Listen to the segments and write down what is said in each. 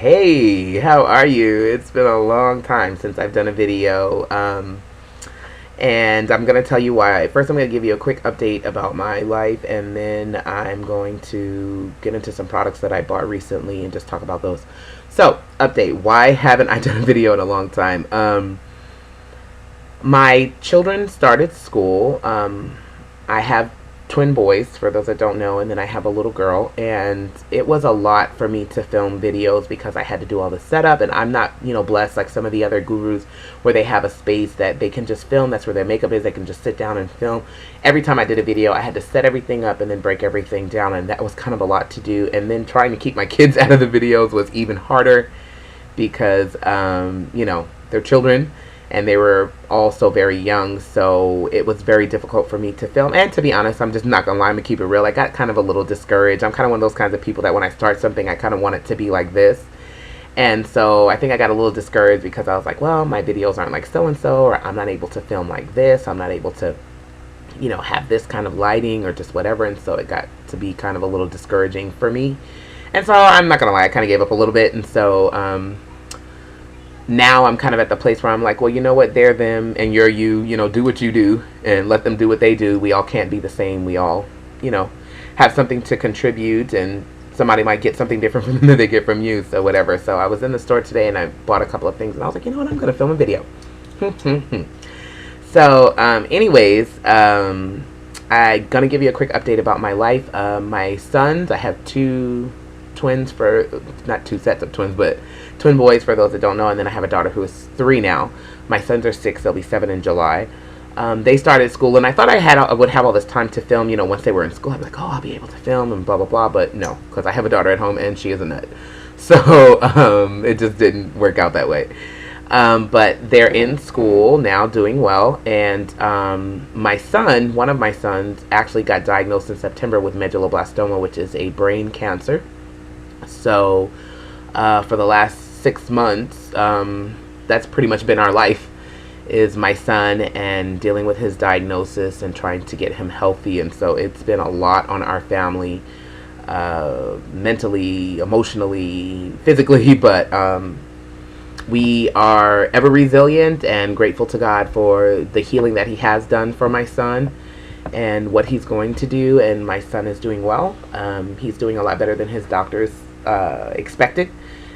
Hey, how are you? It's been a long time since I've done a video, and I'm going to tell you why. First, I'm going to give you a quick update about my life, and then I'm going to get into some products that I bought recently and just talk about those. So, update. Why haven't I done a video in a long time? My children started school. I have twin boys, for those that don't know, and then I have a little girl, and it was a lot for me to film videos because I had to do all the setup, and I'm not, blessed like some of the other gurus where they have a space that they can just film. That's where their makeup is. They can just sit down and film. Every time I did a video, I had to set everything up and then break everything down, and that was kind of a lot to do. And then trying to keep my kids out of the videos was even harder because, they're children, and they were also very young, so it was very difficult for me to film. And to be honest, I'm just not gonna lie, I'm gonna keep it real, I got kind of a little discouraged. I'm kind of one of those kinds of people that when I start something, I kind of want it to be like this. And so I think I got a little discouraged because I was like, well, my videos aren't like so-and-so, or I'm not able to film like this, I'm not able to, have this kind of lighting or just whatever. And so it got to be kind of a little discouraging for me. And so I'm not gonna lie, I kind of gave up a little bit. And so now I'm kind of at the place where I'm like, well, you know what, they're them and you're you, do what you do and let them do what they do. We all can't be the same. We all, have something to contribute, and somebody might get something different from them than they get from you, so whatever. So I was in the store today and I bought a couple of things and I was like, you know what, I'm going to film a video. So anyways, I'm going to give you a quick update about my life. My sons, I have two twins, for not two sets of twins, but twin boys for those that don't know, and then I have a daughter who is 3 now. My sons are 6, they'll be 7 in July. They started school, and I thought I would have all this time to film, once they were in school. I'd be like, oh, I'll be able to film and blah blah blah, but no, because I have a daughter at home and she is a nut, so it just didn't work out that way. But they're in school now, doing well, and my son, one of my sons, actually got diagnosed in September with medulloblastoma, which is a brain cancer. So for the last 6 months, that's pretty much been our life, is my son and dealing with his diagnosis and trying to get him healthy. And so it's been a lot on our family, mentally, emotionally, physically, but we are ever resilient and grateful to God for the healing that he has done for my son and what he's going to do. And my son is doing well. He's doing a lot better than his doctors expected,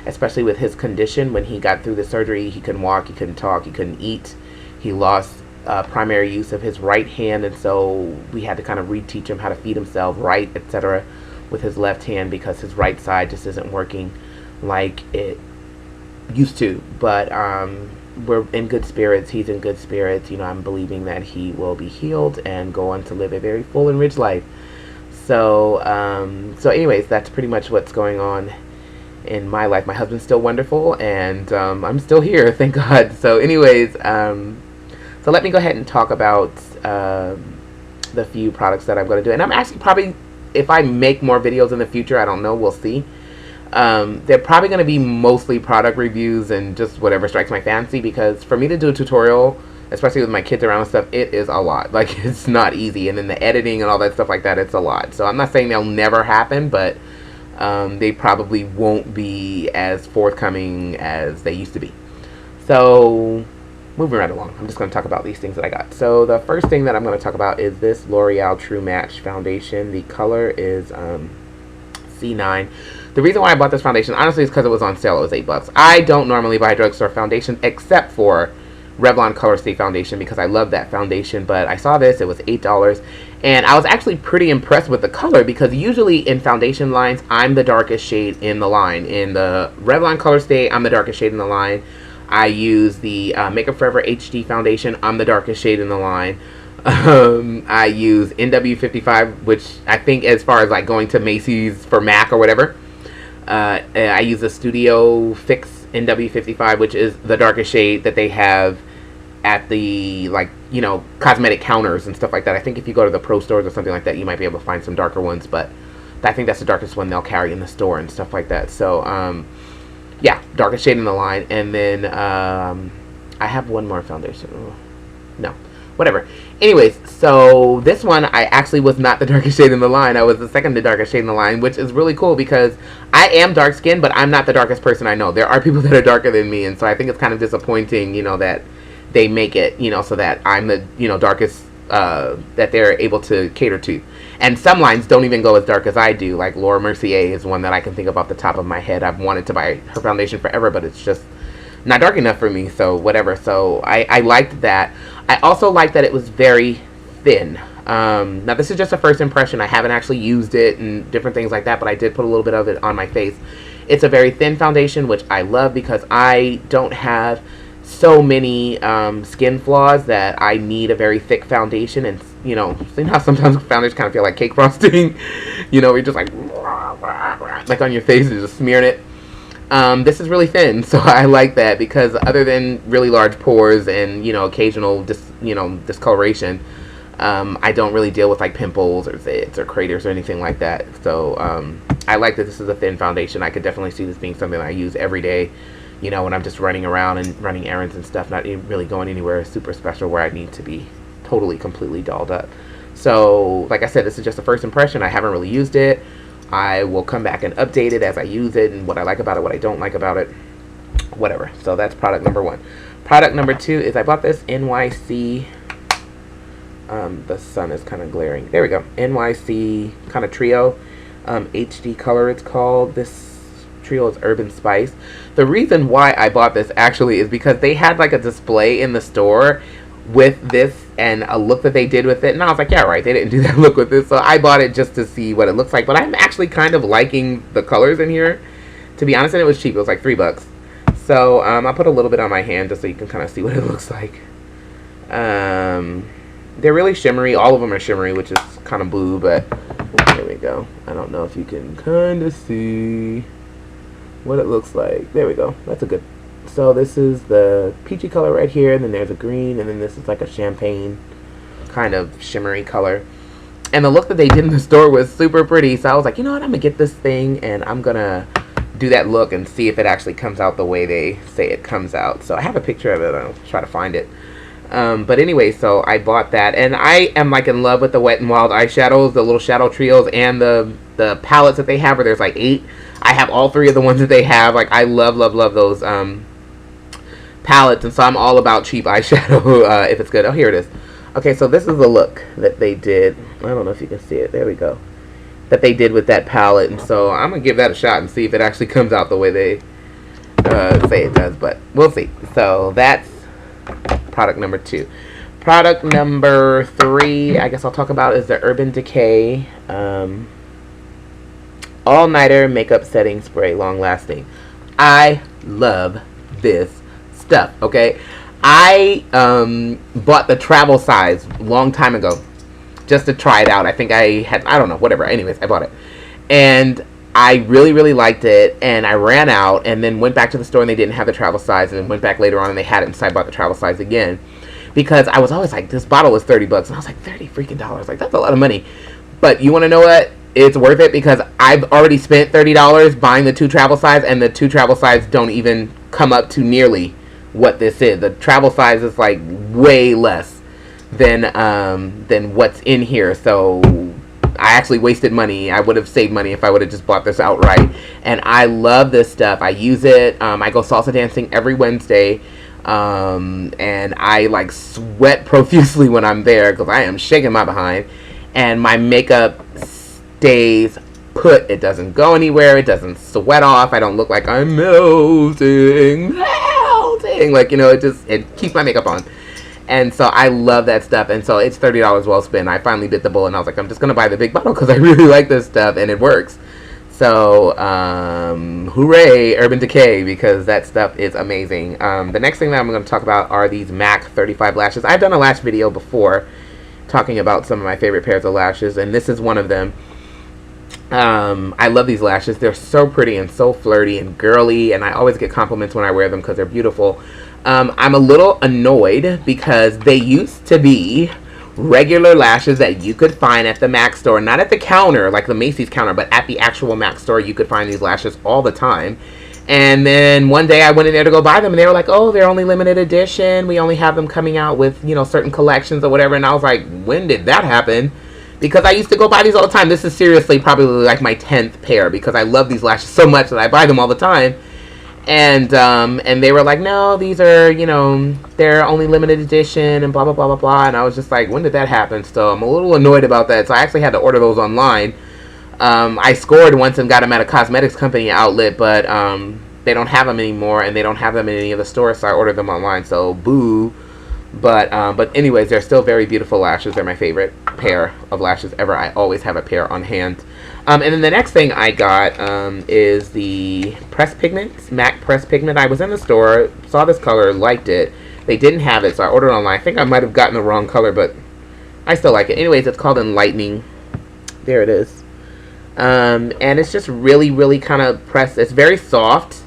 especially with his condition. When he got through the surgery, he couldn't walk, he couldn't talk, he couldn't eat. He lost primary use of his right hand, and so we had to kind of reteach him how to feed himself right, etc., with his left hand, because his right side just isn't working like it used to. But we're in good spirits. He's in good spirits. I'm believing that he will be healed and go on to live a very full and rich life. So anyways, that's pretty much what's going on in my life. My husband's still wonderful, and I'm still here, thank God. So anyways, so let me go ahead and talk about the few products that I'm going to do. And I'm actually probably, if I make more videos in the future, I don't know, we'll see. They're probably going to be mostly product reviews and just whatever strikes my fancy, because for me to do a tutorial, especially with my kids around and stuff, it is a lot. Like, it's not easy. And then the editing and all that stuff like that, it's a lot. So I'm not saying they'll never happen, but they probably won't be as forthcoming as they used to be. So moving right along, I'm just going to talk about these things that I got. So the first thing that I'm going to talk about is this L'Oreal True Match foundation. The color is C9. The reason why I bought this foundation, honestly, is because it was on sale. It was $8. I don't normally buy drugstore foundations except for Revlon Color Stay foundation, because I love that foundation. But I saw this, it was $8, and I was actually pretty impressed with the color, because usually in foundation lines, I'm the darkest shade in the line. In the Revlon Color Stay, I'm the darkest shade in the line. I use the Makeup Forever HD foundation, I'm the darkest shade in the line. I use NW55, which I think, as far as like going to Macy's for MAC or whatever, I use the Studio Fix NW55, which is the darkest shade that they have at the, like, cosmetic counters and stuff like that. I think if you go to the pro stores or something like that, you might be able to find some darker ones, but I think that's the darkest one they'll carry in the store and stuff like that. So yeah, darkest shade in the line. And then I have one more foundation. No, whatever. Anyways, so this one, I actually was not the darkest shade in the line. I was the second to darkest shade in the line, which is really cool because I am dark skinned, but I'm not the darkest person I know. There are people that are darker than me, and so I think it's kind of disappointing, you know, that they make it, you know, so that I'm the, you know, darkest, that they're able to cater to. And some lines don't even go as dark as I do. Like Laura Mercier is one that I can think of off the top of my head. I've wanted to buy her foundation forever, but it's just not dark enough for me, so whatever. So I liked that. I also liked that it was very thin. Now this is just a first impression. I haven't actually used it and different things like that, but I did put a little bit of it on my face. It's a very thin foundation, which I love because I don't have so many skin flaws that I need a very thick foundation. And you know how sometimes foundations kind of feel like cake frosting, you know, you're just like on your face and just smearing it. This is really thin, so I like that because other than really large pores and, you know, occasional discoloration, I don't really deal with like pimples or zits or craters or anything like that. So I like that this is a thin foundation. I could definitely see this being something that I use every day, you know, when I'm just running around and running errands and stuff, not really going anywhere super special where I need to be totally completely dolled up. So like I said, this is just a first impression. I haven't really used it. I will come back and update it as I use it and what I like about it, what I don't like about it, whatever. So that's product number one. Product number two is I bought this NYC, the sun is kind of glaring. There we go. NYC kind of trio, HD color it's called. This trio is Urban Spice. The reason why I bought this actually is because they had like a display in the store with this and a look that they did with it, and I was like, yeah, right, they didn't do that look with this, so I bought it just to see what it looks like. But I'm actually kind of liking the colors in here, to be honest, and it was cheap. It was like $3. So I'll put a little bit on my hand just so you can kind of see what it looks like. They're really shimmery. All of them are shimmery, which is kind of blue, but there we go. I don't know if you can kind of see what it looks like. There we go. That's a good. So this is the peachy color right here, and then there's a green, and then this is like a champagne kind of shimmery color. And the look that they did in the store was super pretty, so I was like, you know what, I'm going to get this thing, and I'm going to do that look and see if it actually comes out the way they say it comes out. So I have a picture of it. I'll try to find it. But anyway, so I bought that, and I am like in love with the Wet n Wild eyeshadows, the little shadow trios, and the palettes that they have, where there's like 8. I have all 3 of the ones that they have. Like, I love those palettes, and so I'm all about cheap eyeshadow if it's good. Oh, here it is. Okay, so this is the look that they did. I don't know if you can see it. There we go. That they did with that palette, and so I'm gonna give that a shot and see if it actually comes out the way they say it does, but we'll see. So that's product number 2. Product number 3, I guess I'll talk about, is the Urban Decay All-Nighter Makeup Setting Spray, long lasting. I love this stuff. Okay, I bought the travel size long time ago just to try it out. I think I don't know, whatever. Anyways, I bought it, and I really liked it, and I ran out and then went back to the store and they didn't have the travel size, and then went back later on and they had it, and so I bought the travel size again because I was always like, this bottle is $30, and I was like, $30 freaking dollars, like that's a lot of money. But you want to know what? It's worth it because I've already spent $30 buying the 2 travel size, and the 2 travel size don't even come up to nearly what this is. The travel size is like way less than what's in here. So I actually wasted money. I would have saved money if I would have just bought this outright. And I love this stuff. I use it. I go salsa dancing every Wednesday. And I like sweat profusely when I'm there because I am shaking my behind. And my makeup stays put. It doesn't go anywhere. It doesn't sweat off. I don't look like I'm melting. Like, you know, it keeps my makeup on. And so I love that stuff, and so it's $30 well spent. I finally bit the bullet, and I was like, I'm just gonna buy the big bottle because I really like this stuff and it works. So hooray, Urban Decay, because that stuff is amazing. The next thing that I'm going to talk about are these MAC 35 lashes. I've done a lash video before talking about some of my favorite pairs of lashes, and this is one of them. I love these lashes. They're so pretty and so flirty and girly, and I always get compliments when I wear them because they're beautiful. I'm a little annoyed because they used to be regular lashes that you could find at the MAC store, not at the counter like the Macy's counter, but at the actual MAC store. You could find these lashes all the time, And then one day I went in there to go buy them, and they were like, "Oh, they're only limited edition. We only have them coming out with, you know, certain collections or whatever." And I was like, "When did that happen?" Because I used to go buy these all the time. This is seriously probably like my 10th pair, because I love these lashes so much that I buy them all the time. And they were like, "No, these are, you know, they're only limited edition and blah blah blah blah blah." And I was just like, "When did that happen?" So I'm a little annoyed about that. So I actually had to order those online. I scored once and got them at a cosmetics company outlet, but they don't have them anymore, and they don't have them in any of the stores, so I ordered them online. So boo. But anyways, they're still very beautiful lashes. They're my favorite pair of lashes ever. I always have a pair on hand. And then the next thing I got is the press pigment, MAC press pigment. I was in the store, saw this color, liked it. They didn't have it, so I ordered it online. I think I might have gotten the wrong color, but I still like it. Anyways, it's called Enlightening. There it is. And it's just really, really kind of pressed. It's very soft,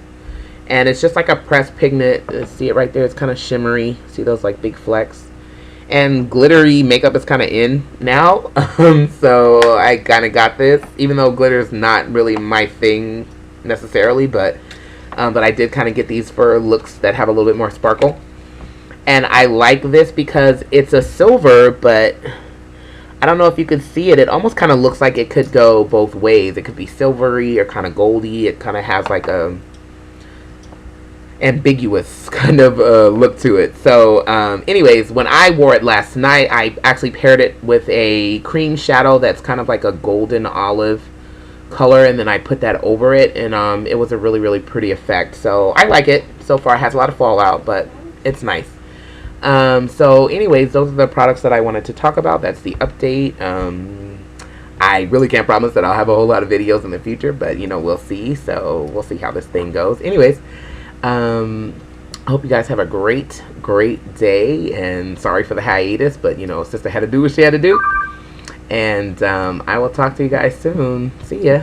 and it's just like a pressed pigment. See it right there? It's kind of shimmery. See those like big flecks? And glittery makeup is kind of in now. So I kind of got this, even though glitter is not really my thing necessarily, but I did kind of get these for looks that have a little bit more sparkle. And I like this because it's a silver, but I don't know if you could see it. It almost kind of looks like it could go both ways. It could be silvery or kind of goldy. It kind of has like a ambiguous kind of look to it. So anyways, when I wore it last night, I actually paired it with a cream shadow that's kind of like a golden olive color, and then I put that over it, and it was a really, really pretty effect. So I like it so far. It has a lot of fallout, but it's nice. So anyways, those are the products that I wanted to talk about. That's the update. I really can't promise that I'll have a whole lot of videos in the future, but you know, we'll see. So we'll see how this thing goes. Anyways, I hope you guys have a great day, and sorry for the hiatus, but you know, sister had to do what she had to do. And I will talk to you guys soon. See ya.